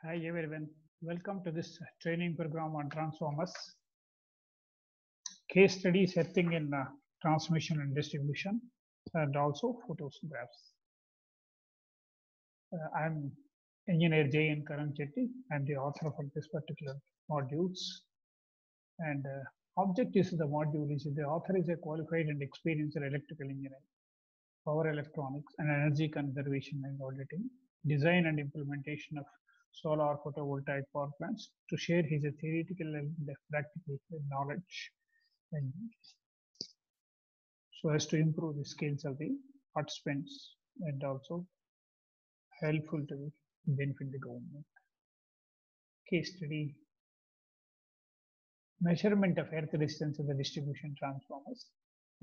Hi everyone, welcome to this training program on transformers, case studies setting in transmission and distribution, and also photographs. I'm Engineer J. N. Karan Chetty. I'm the author of this particular modules. And objectives of the module is the author is a qualified and experienced electrical engineer, power electronics, and energy conservation and auditing, design and implementation of solar photovoltaic power plants to share his theoretical and practical knowledge and so as to improve the skills of the participants and also helpful to benefit the government. Case study: measurement of earth resistance of the distribution transformers,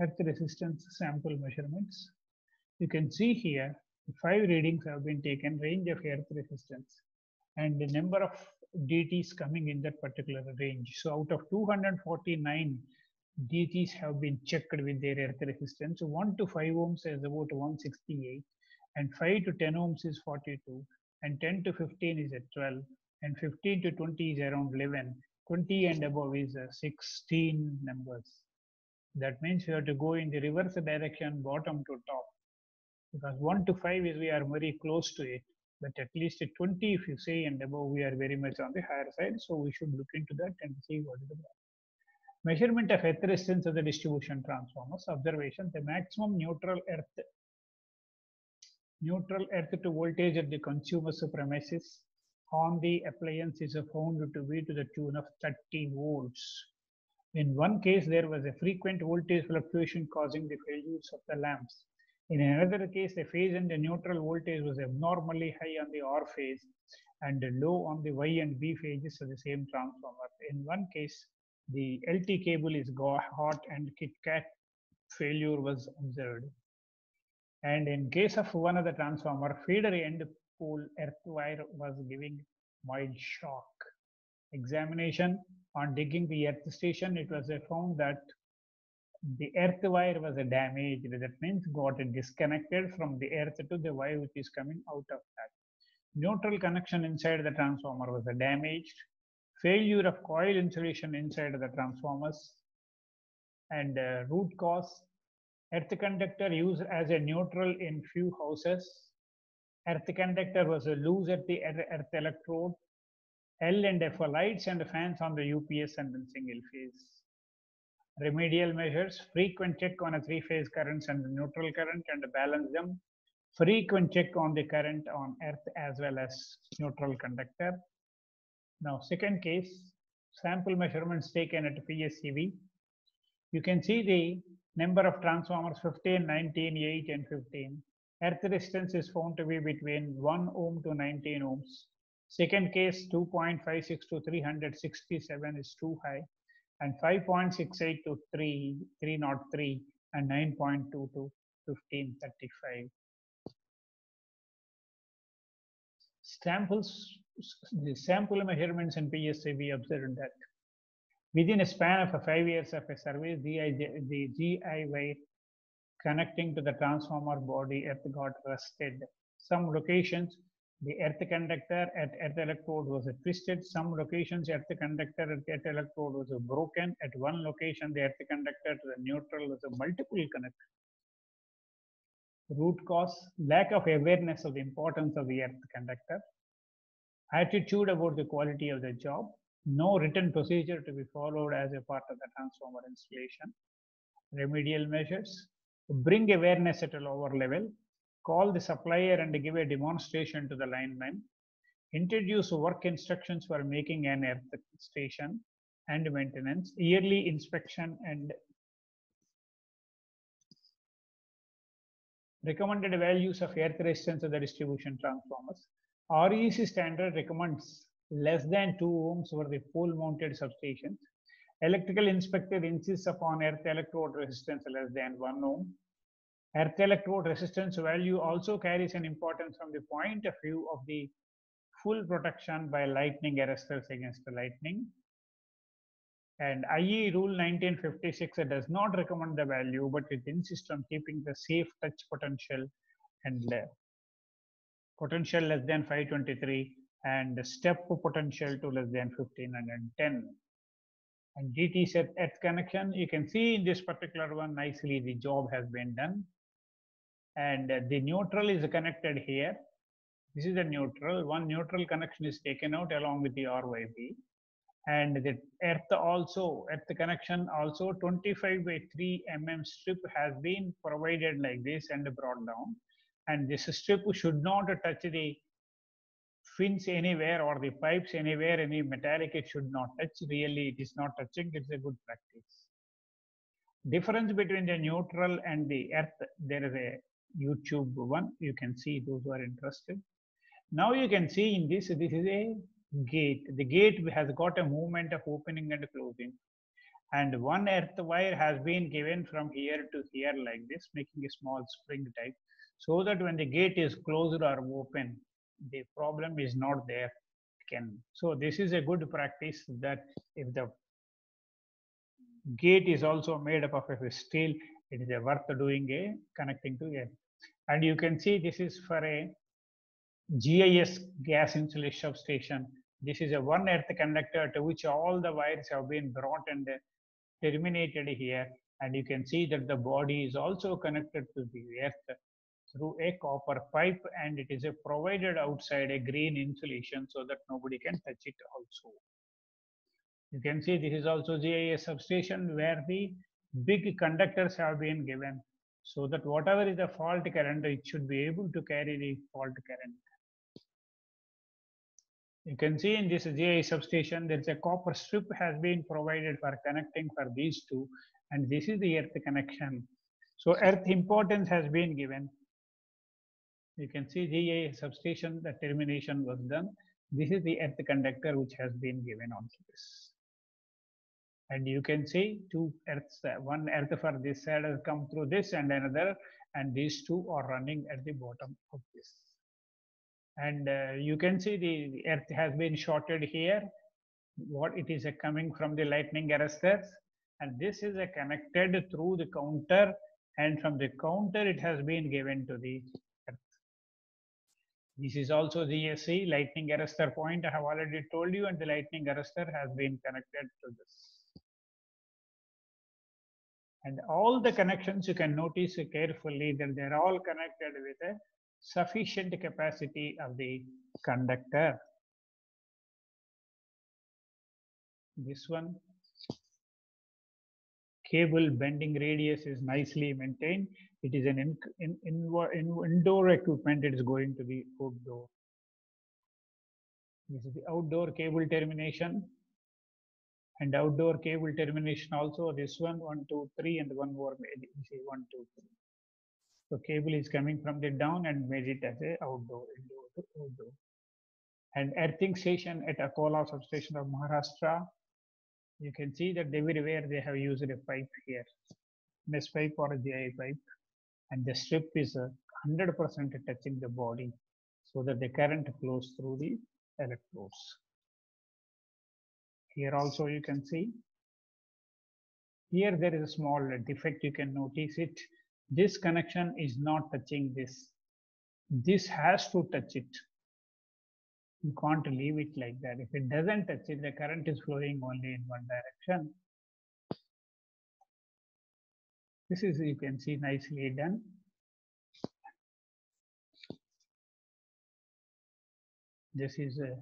earth resistance sample measurements. You can see here 5 readings have been taken, range of earth resistance and the number of DTs coming in that particular range. So out of 249 DTs have been checked with their earth resistance. 1 to 5 ohms is about 168 and 5 to 10 ohms is 42 and 10 to 15 is at 12 and 15 to 20 is around 11. 20 and above is 16 numbers. That means we have to go in the reverse direction, bottom to top, because 1 to 5 is we are very close to it, but at least at 20 if you say and above we are very much on the higher side, so we should look into that and see what is the problem. Measurement of earth resistance of the distribution transformers. Observation: the maximum neutral earth to voltage at the consumer's premises on the appliance is found to be to the tune of 30 volts. In one case, there was a frequent voltage fluctuation causing the failures of the lamps. In another case, the phase and the neutral voltage was abnormally high on the R phase and low on the Y and B phases of the same transformer. In one case, the LT cable is hot and KitKat failure was observed. And in case of one of the transformer, feeder end pole earth wire was giving mild shock. Examination: on digging the earth station, it was found that the earth wire was damaged. That means got disconnected from the earth to the wire which is coming out of that. Neutral connection inside the transformer was damaged. Failure of coil insulation inside the transformers. And root cause: earth conductor used as a neutral in few houses. Earth conductor was loose at the earth electrode. L and F lights and fans on the UPS and then single phase. Remedial measures: frequent check on a 3-phase currents and neutral current and balance them. Frequent check on the current on earth as well as neutral conductor. Now second case, sample measurements taken at PSCV. You can see the number of transformers 15, 19, 8 and 15. Earth resistance is found to be between 1 ohm to 19 ohms. Second case, 2.56 to 367 is too high, and 5.68 to 303 and 9.2 to 1535. The sample measurements in PSCV observed that within a span of 5 years of a service, the GI wire connecting to the transformer body earth got rusted. Some locations, the earth conductor at earth electrode was twisted. Some locations, earth conductor at earth electrode was broken. At one location, the earth conductor to the neutral was a multiple connector. Root cause: lack of awareness of the importance of the earth conductor. Attitude about the quality of the job. No written procedure to be followed as a part of the transformer installation. Remedial measures: bring awareness at a lower level. Call the supplier and give a demonstration to the lineman. Introduce work instructions for making an earth station and maintenance. Yearly inspection and recommended values of earth resistance of the distribution transformers. REC standard recommends less than 2 ohms for the pole mounted substations. Electrical inspector insists upon earth electrode resistance less than 1 ohm. Earth electrode resistance value also carries an importance from the point of view of the full protection by lightning arresters against the lightning. And IE Rule 1956 does not recommend the value, but it insists on keeping the safe touch potential and potential less than 523 and the step potential to less than 1510. And DT set earth connection, you can see in this particular one nicely the job has been done. And the neutral is connected here. This is the neutral. One neutral connection is taken out along with the RYB. And the earth connection also 25 by 3 mm strip has been provided like this and brought down. And this strip should not touch the fins anywhere or the pipes anywhere, any metallic it should not touch. Really, it is not touching, it's a good practice. Difference between the neutral and the earth, there is a YouTube one, you can see those who are interested. Now you can see in this is a gate. The gate has got a movement of opening and closing. And one earth wire has been given from here to here like this, making a small spring type, so that when the gate is closed or open, the problem is not there. So this is a good practice, that if the gate is also made up of a steel, it is worth doing a connecting to earth. And you can see this is for a GIS gas insulation substation. This is a one earth conductor to which all the wires have been brought and terminated here. And you can see that the body is also connected to the earth through a copper pipe, and it is provided outside a green insulation so that nobody can touch it also. You can see this is also GIS substation where the big conductors have been given, so that whatever is the fault current, it should be able to carry the fault current. You can see in this GIS substation, there is a copper strip has been provided for connecting for these two, and this is the earth connection. So earth importance has been given. You can see GIS substation, the termination was done. This is the earth conductor which has been given onto this. And you can see two earths, one earth for this side has come through this and another, and these two are running at the bottom of this. And you can see the earth has been shorted here. What it is coming from the lightning arresters, and this is connected through the counter, and from the counter it has been given to the earth. This is also the GSC lightning arrestor point, I have already told you, and the lightning arrestor has been connected to this. And all the connections, you can notice carefully that they are all connected with a sufficient capacity of the conductor. This one, cable bending radius is nicely maintained. It is an indoor equipment, it is going to the outdoor. This is the outdoor cable termination. And outdoor cable termination also, this one, 1, 2, 3, and one more, maybe, see 1, 2, 3. So cable is coming from the down and made it as a outdoor, indoor to outdoor. And earthing station at Akola substation of Maharashtra, you can see that everywhere they have used a pipe here, mesh pipe or a GI pipe, and the strip is 100% touching the body, so that the current flows through the electrodes. Here also you can see, here there is a small defect, you can notice it. This connection is not touching this. This has to touch it. You can't leave it like that. If it doesn't touch it, the current is flowing only in one direction. This is, you can see, nicely done. This is a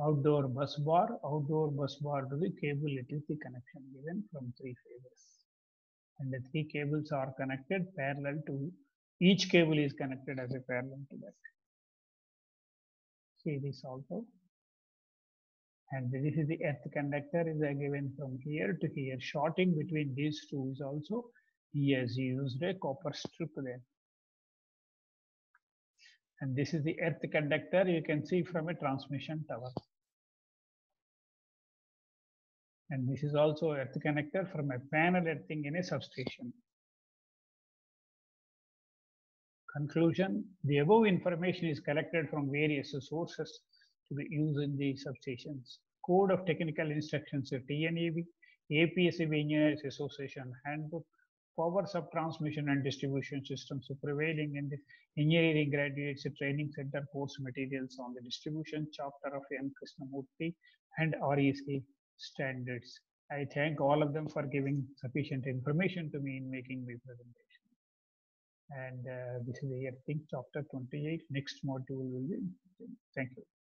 outdoor bus bar to the cable, it is the connection given from 3 phases. And the 3 cables are connected parallel to, each cable is connected as a parallel to that. See this also. And this is the earth conductor is given from here to here. Shorting between these two is also, he has used a copper strip there. And this is the earth conductor, you can see from a transmission tower. And this is also earth connector from a panel earthing in a substation. Conclusion, the above information is collected from various sources to be used in the substations. Code of Technical Instructions, TNEB, APSCB Engineers Association Handbook, powers of transmission and distribution systems, so prevailing in the engineering graduates training center course materials on the distribution chapter of N. Krishnamurti and REC standards. I thank all of them for giving sufficient information to me in making my presentation. And this is the, I think, chapter 28. Next module will be. Thank you.